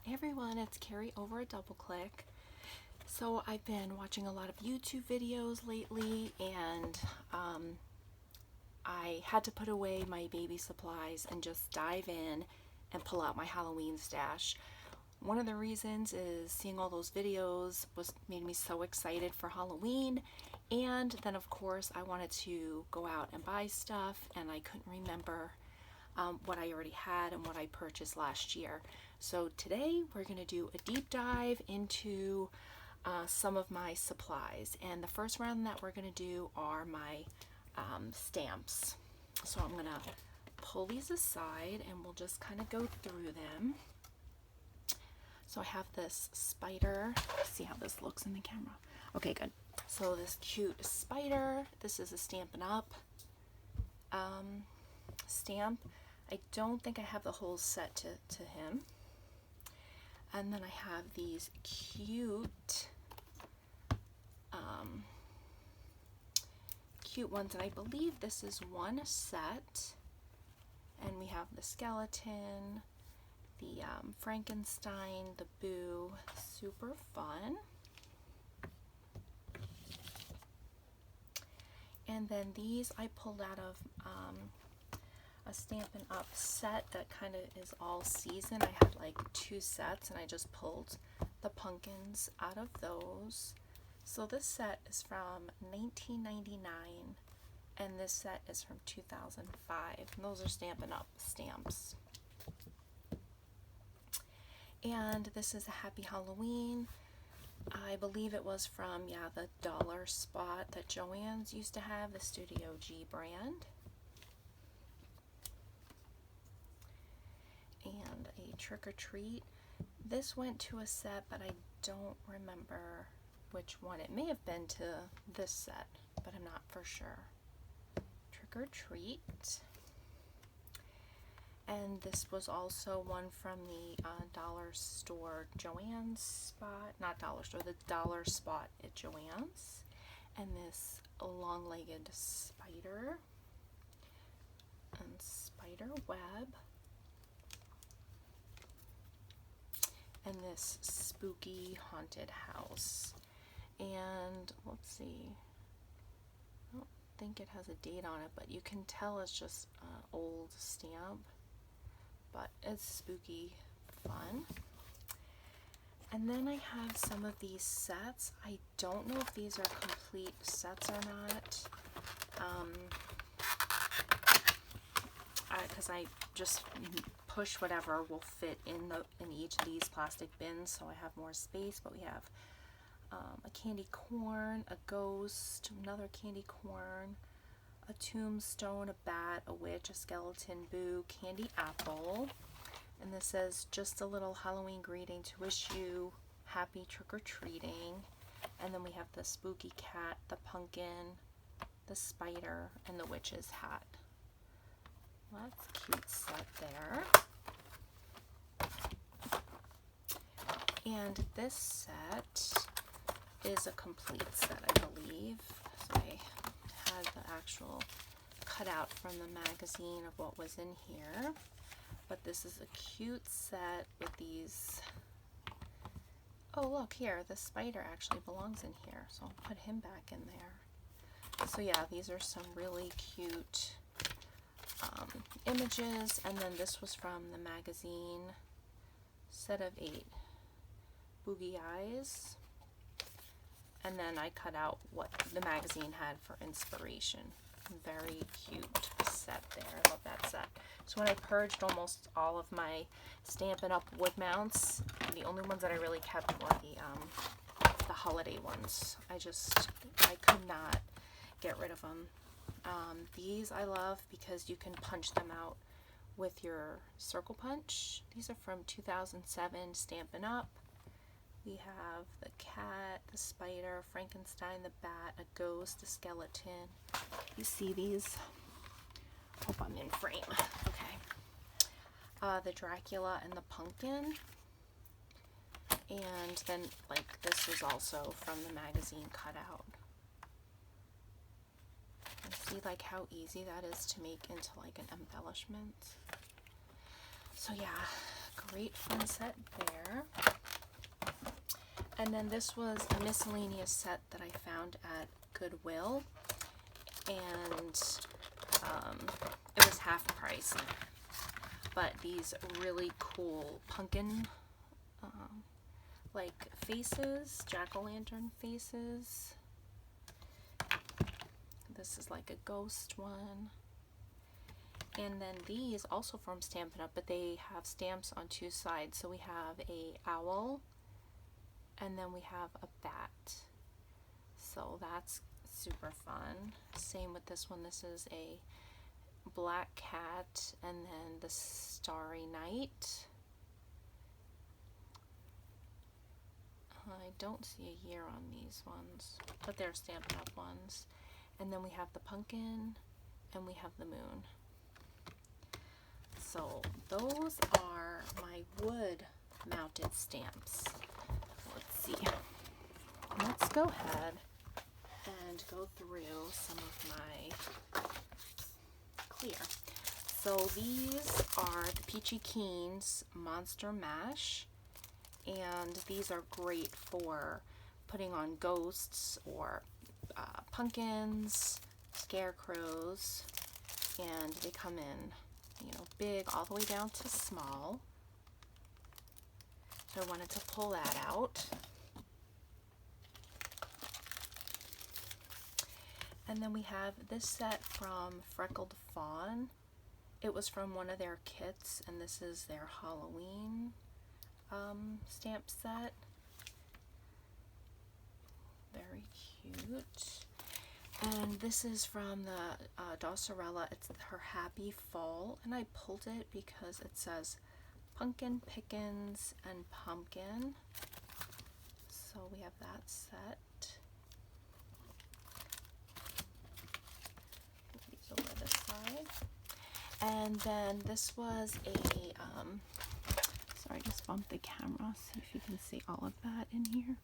Hey everyone, it's Carrie over at Double Click. So I've been watching a lot of YouTube videos lately, and I had to put away my baby supplies and just dive in and pull out my Halloween stash. One of the reasons is seeing all those videos made me so excited for Halloween, and then of course I wanted to go out and buy stuff, and I couldn't remember what I already had and what I purchased last year. So today we're going to do a deep dive into some of my supplies, and the first round that we're going to do are my stamps. So I'm going to pull these aside and we'll just kind of go through them. So I have this spider. See how this looks in the camera. Okay, good. So this cute spider. This is a Stampin' Up stamp. I don't think I have the whole set to him. And then I have these cute ones, and I believe this is one set. And we have the skeleton, the Frankenstein, the Boo, super fun. And then these I pulled out of a Stampin' Up set that kind of is all season. I had like 2 sets and I just pulled the pumpkins out of those. So this set is from 1999 and this set is from 2005. And those are Stampin' Up stamps. And this is a Happy Halloween. I believe it was from, the dollar spot that Joann's used to have, the Studio G brand. And a Trick or Treat. This went to a set, but I don't remember which one. It may have been to this set, but I'm not for sure. Trick or Treat. And this was also one from the dollar store Joann's spot, not dollar store, the dollar spot at Joann's. And this long-legged spider and Spiderweb. And this spooky haunted house. And let's see, I don't think it has a date on it, but you can tell it's just an old stamp, but it's spooky fun. And then I have some of these sets. I don't know if these are complete sets or not, because I just push whatever will fit in each of these plastic bins, so I have more space. But we have a candy corn, a ghost, another candy corn, a tombstone, a bat, a witch, a skeleton, Boo, candy apple. And this says, just a little Halloween greeting to wish you happy trick-or-treating. And then we have the spooky cat, the pumpkin, the spider, and the witch's hat. Well, that's a cute set there. And this set is a complete set, I believe. So I had the actual cutout from the magazine of what was in here. But this is a cute set with these. Oh, look here, the spider actually belongs in here, so I'll put him back in there. So yeah, these are some really cute images. And then this was from the magazine, set of 8 boogie eyes. And then I cut out what the magazine had for inspiration. Very cute set there. I love that set. So when I purged almost all of my Stampin' Up wood mounts, the only ones that I really kept were the holiday ones. I could not get rid of them. These I love because you can punch them out with your circle punch. These are from 2007 Stampin' Up. We have the cat, the spider, Frankenstein, the bat, a ghost, a skeleton. You see these? Hope I'm in frame. Okay. The Dracula and the pumpkin. And then, like, this was also from the magazine cutout. And see, like, how easy that is to make into, like, an embellishment. So yeah, great fun set there. And then this was a miscellaneous set that I found at Goodwill, and it was half price. But these really cool pumpkin like faces, jack-o'-lantern faces. This is like a ghost one. And then these also from Stampin' Up, but they have stamps on two sides. So we have a owl, and then we have a bat. So that's super fun. Same with this one. This is a black cat, and then the Starry Night. I don't see a year on these ones, but they're Stampin' Up ones. And then we have the pumpkin, and we have the moon. So those are my wood mounted stamps. Let's see. Let's go ahead and go through some of my clear. So these are the Peachy Keen's Monster Mash, and these are great for putting on ghosts or pumpkins, scarecrows, and they come in, you know, big all the way down to small. So I wanted to pull that out. And then we have this set from Freckled Fawn. It was from one of their kits, and this is their Halloween stamp set. Very cute. And this is from the Dosarella. It's her Happy Fall, and I pulled it because it says Pumpkin Pickins and Pumpkin. So we have that set. These over this side. And then this was a, sorry, I just bumped the camera, see if you can see all of that in here.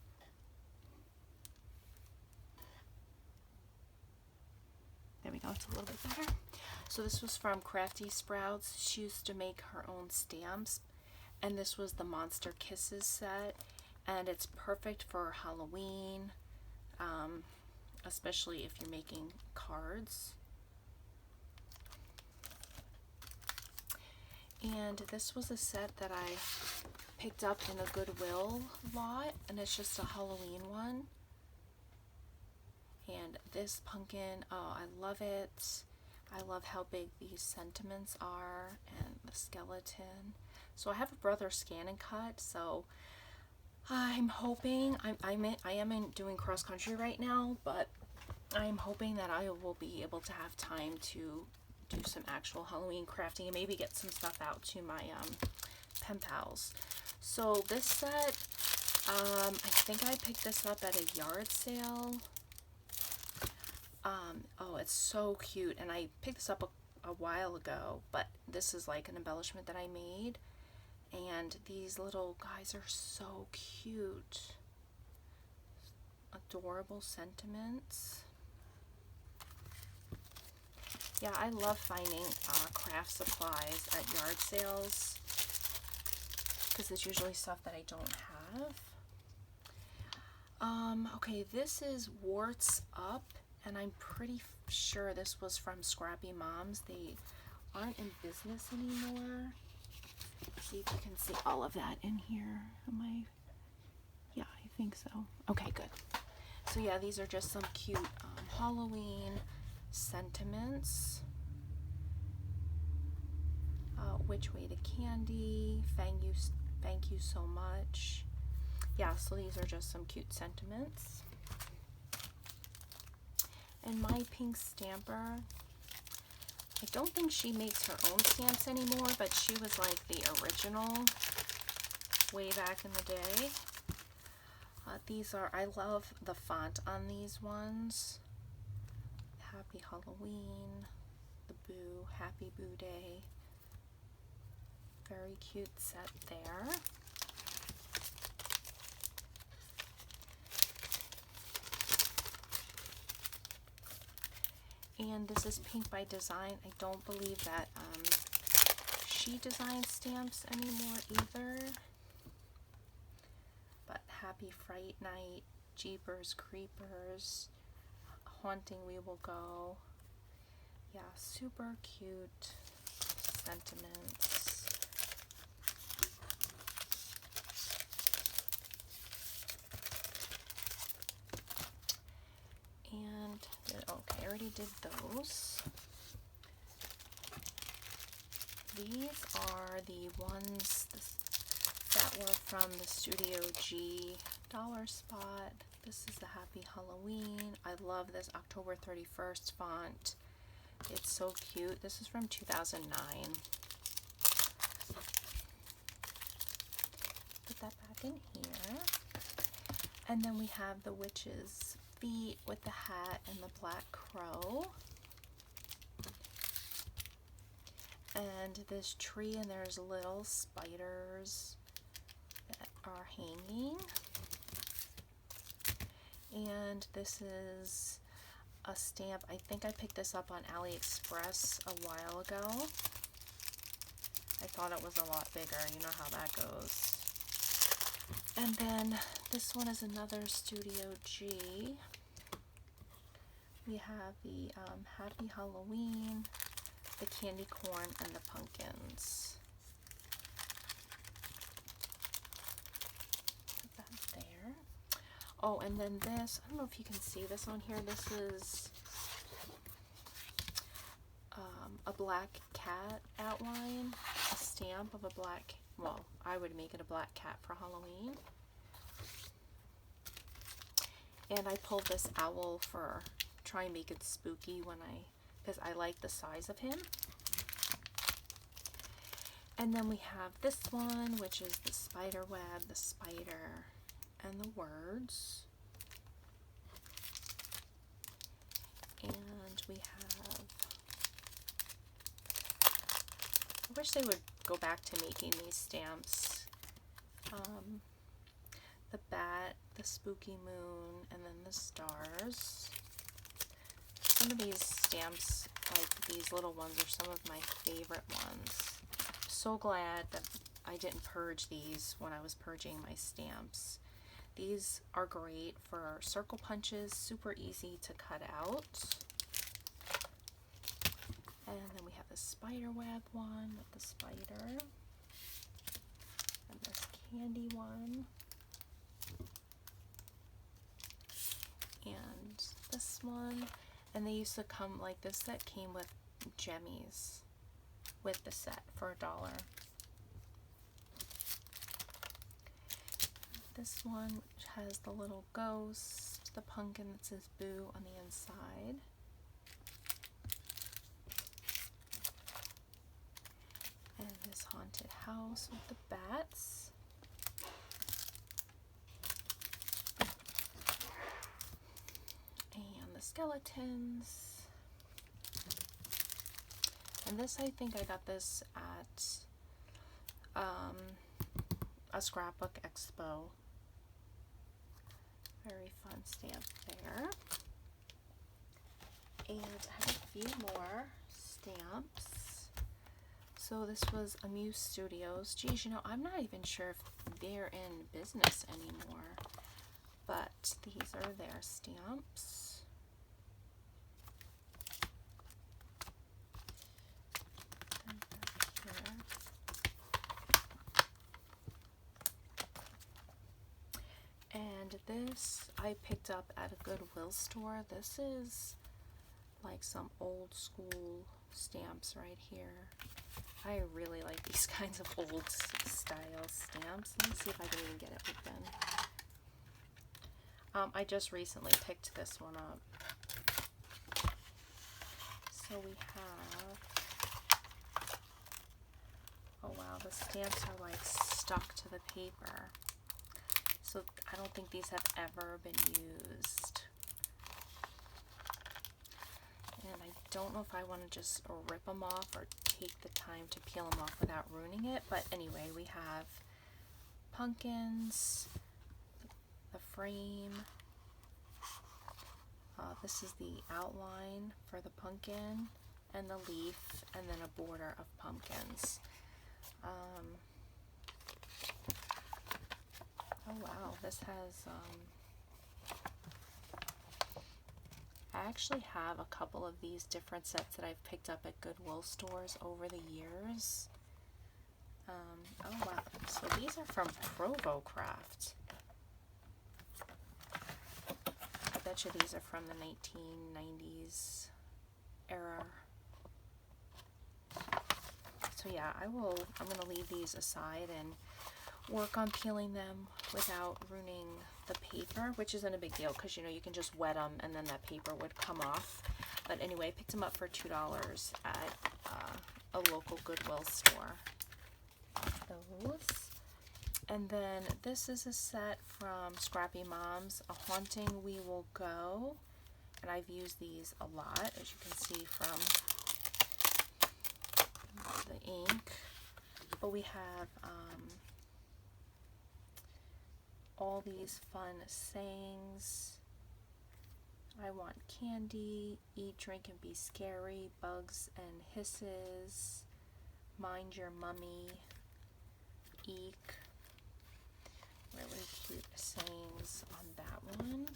There we go, it's a little bit better. So this was from Crafty Sprouts. She used to make her own stamps, and this was the Monster Kisses set, and it's perfect for Halloween, especially if you're making cards. And this was a set that I picked up in a Goodwill lot, and it's just a Halloween one. And this pumpkin, oh, I love it. I love how big these sentiments are, and the skeleton. So I have a brother scan and cut, so I'm hoping, I am doing cross country right now, but I'm hoping that I will be able to have time to do some actual Halloween crafting and maybe get some stuff out to my pen pals. So this set, I think I picked this up at a yard sale. Oh, it's so cute, and I picked this up a while ago, but this is like an embellishment that I made, and these little guys are so cute. Adorable sentiments. Yeah, I love finding craft supplies at yard sales because it's usually stuff that I don't have. Okay, this is Warts Up, and I'm pretty sure this was from Scrappy Moms. They aren't in business anymore. Let's see if you can see all of that in here. Yeah, I think so. Okay, good. So yeah, these are just some cute Halloween sentiments. Which way to candy? Thank you so much. Yeah, so these are just some cute sentiments. And my pink stamper, I don't think she makes her own stamps anymore, but she was like the original way back in the day. These are, I love the font on these ones. Happy Halloween, the Boo, Happy Boo Day. Very cute set there. And this is Pink by Design. I don't believe that She Design stamps anymore either. But Happy Fright Night, Jeepers Creepers, Haunting We Will Go. Yeah, super cute sentiments. And, okay, I already did those. These are the ones that were from the Studio G dollar spot. This is the Happy Halloween. I love this October 31st font. It's so cute. This is from 2009. Put that back in here. And then we have the witch's feet with the hat and the black crow. And this tree, and there's little spiders that are hanging. And this is a stamp. I think I picked this up on AliExpress a while ago. I thought it was a lot bigger. You know how that goes. And then this one is another Studio G. We have the Happy Halloween, the candy corn, and the pumpkins. Put that there. Oh, and then this, I don't know if you can see this on here. This is a black cat outline, a stamp of a black, well, I would make it a black cat for Halloween. And I pulled this owl for try and make it spooky because I like the size of him. And then we have this one, which is the Spiderweb, the spider, and the words. And we have, I wish they would go back to making these stamps. The bat, the spooky moon, and then the stars. Some of these stamps, like these little ones, are some of my favorite ones. So glad that I didn't purge these when I was purging my stamps. These are great for circle punches, super easy to cut out. And then we have the Spiderweb one with the spider. And this candy one. And this one. And they used to come, like this set came with jemmies with the set for $1. This one has the little ghost, the pumpkin that says boo on the inside. And this haunted house with the bats. And the skeletons. And this, I think I got this at a scrapbook expo. Very fun stamp there. And I have a few more stamps. So this was Amuse Studios. Geez, you know, I'm not even sure if they're in business anymore. But these are their stamps. And this I picked up at a Goodwill store. This is like some old school stamps right here. I really like these kinds of old style stamps. Let me see if I can even get it open. I just recently picked this one up. So we have, oh wow, the stamps are like stuck to the paper. So I don't think these have ever been used. And I don't know if I want to just rip them off or take the time to peel them off without ruining it. But anyway, we have pumpkins, the frame. This is the outline for the pumpkin and the leaf, and then a border of pumpkins. Oh wow, this has, I actually have a couple of these different sets that I've picked up at Goodwill stores over the years. Oh wow, so these are from Provo Craft. I bet you these are from the 1990s era. So yeah, I'm gonna leave these aside and work on peeling them without ruining the paper, which isn't a big deal because you know you can just wet them and then that paper would come off. But anyway, I picked them up for $2 at a local Goodwill store. Those. And then this is a set from Scrappy Moms, A Haunting We Will Go. And I've used these a lot, as you can see from the ink. But we have all these fun sayings. I want candy, eat, drink, and be scary, bugs and hisses, mind your mummy, eek. Really cute sayings on that one.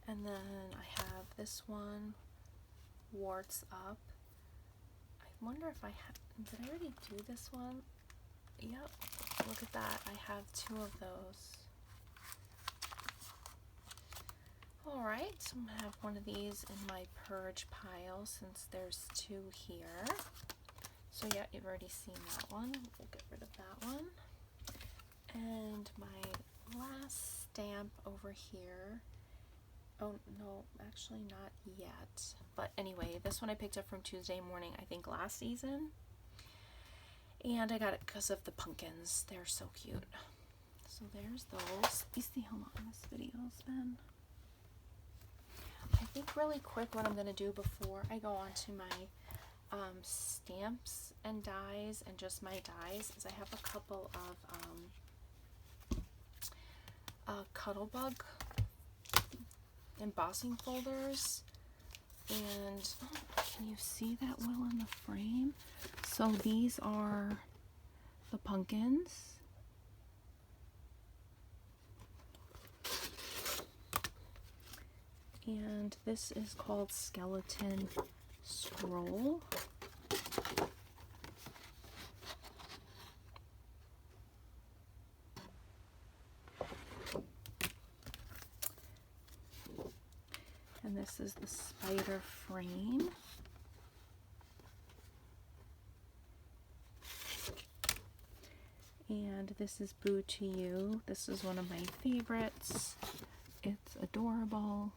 And then I have this one, warts up. I wonder if I did I already do this one? Yep, look at that. I have 2 of those. Alright, so I'm going to have one of these in my purge pile since there's 2 here. So yeah, you've already seen that one. We'll get rid of that one. And my last stamp over here. Oh no, actually not yet. But anyway, this one I picked up from Tuesday Morning, I think last season. And I got it because of the pumpkins. They're so cute. So there's those. You see how long this video's been? I think really quick what I'm going to do before I go on to my stamps and dies and just my dies is I have a couple of Cuttlebug embossing folders. And can you see that well in the frame? So these are the pumpkins. And this is called Skeleton Scroll. And this is the spider frame. And this is Boo to You. This is one of my favorites. It's adorable.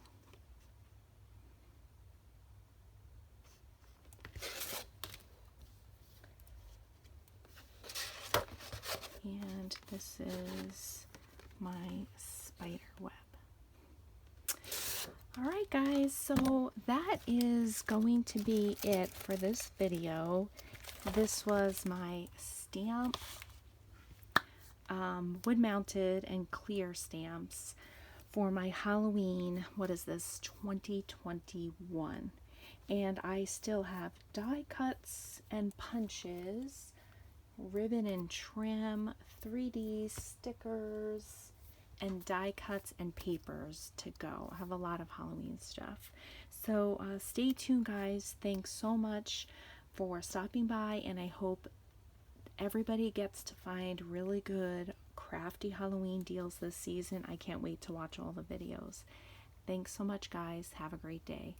And this is my Spiderweb. Alright guys, so that is going to be it for this video. This was my stamp, wood mounted and clear stamps for my Halloween, what is this, 2021. And I still have die cuts and punches, ribbon and trim, 3D stickers, and die cuts and papers to go. I have a lot of Halloween stuff. So stay tuned guys. Thanks so much for stopping by, and I hope everybody gets to find really good crafty Halloween deals this season. I can't wait to watch all the videos. Thanks so much guys. Have a great day.